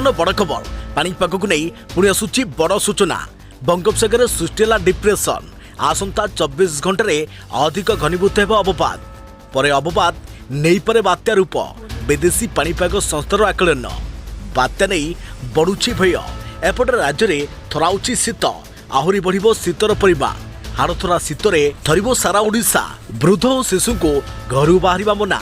ବର୍ତ୍ତମାନ ବଡ଼ ଖବର ପାଣିପାଗକୁ ନେଇ ପୁଣି ଆସୁଛି ବଡ଼ ସୂଚନା। ବଙ୍ଗୋପସାଗରରେ ସୃଷ୍ଟି ହେଲା ଡିପ୍ରେସନ୍। ଆସନ୍ତା 24 ଘଣ୍ଟାରେ ଅଧିକ ଘନୀଭୂତ ହେବ ଅବପାତ। ପରେ ଅବପାତ ନେଇପାରେ ବାତ୍ୟା ରୂପ। ବିଦେଶୀ ପାଣିପାଗ ସଂସ୍ଥାର ଆକଳନ। ବାତ୍ୟା ନେଇ ବଢ଼ୁଛି ଭୟ। ଏପଟେ ରାଜ୍ୟରେ ଥରାଉଛି ଶୀତ। ଆହୁରି ବଢ଼ିବ ଶୀତର ପରିମାଣ। ହାଡ଼ଥରା ଶୀତରେ ଥରିବ ସାରା ଓଡ଼ିଶା। ବୃଦ୍ଧ ଓ ଶିଶୁଙ୍କୁ ଘରୁ ବାହାରିବା ମନା।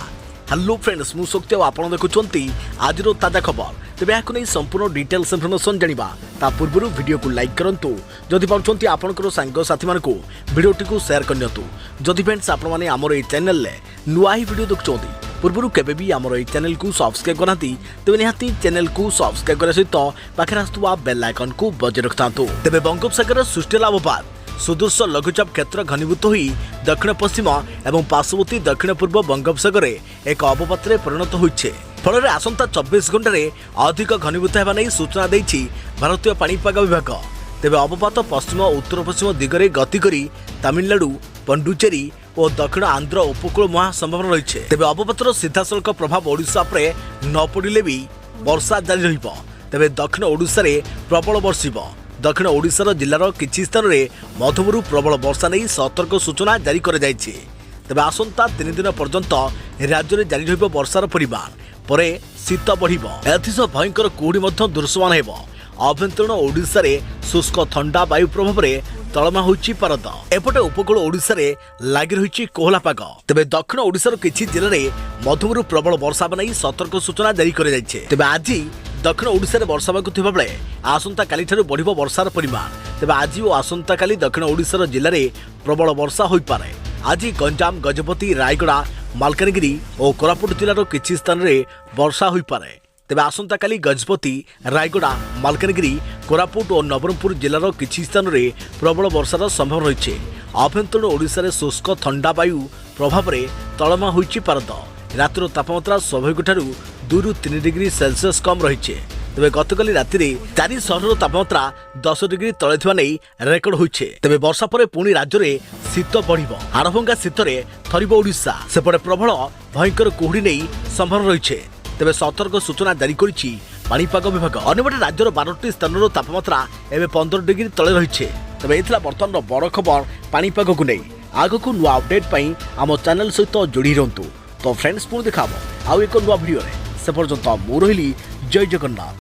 हेलो फ्रेंड्स मु शक्ति आपड़ देखुंत आज ताजा खबर। तेज यह संपूर्ण डिटेल्स इनफर्मेशन जाना ता पूर्व वीडियो को लाइक करूँ। जदि पार्टी आपंकर सांगसाथी मानक भिडियोटी को शेयर करनी। जदि फ्रेंड्स आपने आमर ये चैनल नुआ ही वीडियो देखुं पूर्व केवे भी आमर ये चैनल को सब्सक्राइब करना तेज निहाती चैनल को सब्सक्राइब करने सहित पाखे आसुवा बेल आइकन को बजाय रखता। तेज बंगोपसागर सृष्टि लाभपात सुदूर लघुचाप क्षेत्र घनीभूत हो दक्षिण पश्चिम एवं पार्श्ववर्ती दक्षिण पूर्व बंगोपसागर एक अवपात परिणत होइछे। फल आसंता 24 घंटे अधिक घनीभूत होगा नहीं सूचना देछि भारतीय पाणीपाग विभाग। तेज अवपात पश्चिम और उत्तर पश्चिम दिगरे गति करी तमिलनाडु पंडुचेरी और दक्षिण आंध्र उपकूल मुहा संभावना रही है। तेज अवपातर सीधासलख प्रभाव ओडिशा पर न पड़े भी वर्षा जारी रहिबो। तेज दक्षिण ओडिशा रे प्रबल बर्षिब। दक्षिण ओडिशार जिलार किछि स्थान में मध्यमरू प्रबल वर्षा नहीं सतर्क सूचना जारी कर जाइछि। तेबे आसंता 3 दिन पर्यंत राज्य में जारी रहिबो वर्षार परिमाण। परे शीत बढ़िबो। एथिसह भयंकर कुहुड़ी मध्य दृश्यमान हेबो। आभ्यंतरीण ओडिशा रे शुष्क ठंडा वायु प्रभाव में तलमा होइछि पारद। एपटे उपकूल ओडिशा रे लागि रहिछि कोहला पाग। तेबे दक्षिण ओडिशार किछि जिले में मध्यमरू प्रबल वर्षा नहीं सतर्क सूचना जारी कर जाइछि। तेबे आज दक्षिण ओडिशा रे वर्षा हेबाकु थिबा बेले आसंता काली ठारू बढ़िबो वर्षार परिमाण। तेबे आज और आसंता काली दक्षिण ओडिशार जिले में प्रबल वर्षा होई पारे। आज गंजाम गजपति रायगड़ा मालकानगिरी और कोरापुट जिलार किछि स्थान में वर्षा होई पारे। तेबे आसंता काली गजपति रायगड़ा मालकानगिरी कोरापुट और नवरंगपुर जिलार किछि स्थान में प्रबल वर्षार संभावना रही है। आभ्यंतरीण ओडिशा रे शुष्क ठंडा वायु प्रभाव में तलमा होइछि पारद। रातिर तापमात्रा स्वाभाविक ठारू 2 ରୁ 3 डिग्री सेल्सियस कम रही है। तेज गतकाली राति 4 सहर तापमात्रा 10 डिग्री तले थिबा नै रेकर्ड होइछे। तेज वर्षा पर पुणी राज्य में शीत बढ़िबो। हाड़भंगा शीतरे थरिबो ओडिशा। सेपटे प्रबल भयंकर कुहुड़ी नहीं संभावना रही है। तेज सतर्क सूचना जारी करिछि पाणीपाग विभाग। अन्यपटे राज्यर 12टी स्थान तापमात्रा एवं 15 डिग्री तले रही है। तेज एथिला वर्तमान बड़ खबर पाणीपाग को नहीं। आगको नुआ अपडेट पई आम चैनल सहित जोड़ी रहंतु। तो फ्रेंड्स पुणी देखा आउ एक नुआ वीडियो से पर्यंत मु रहिली जय जगन्नाथ।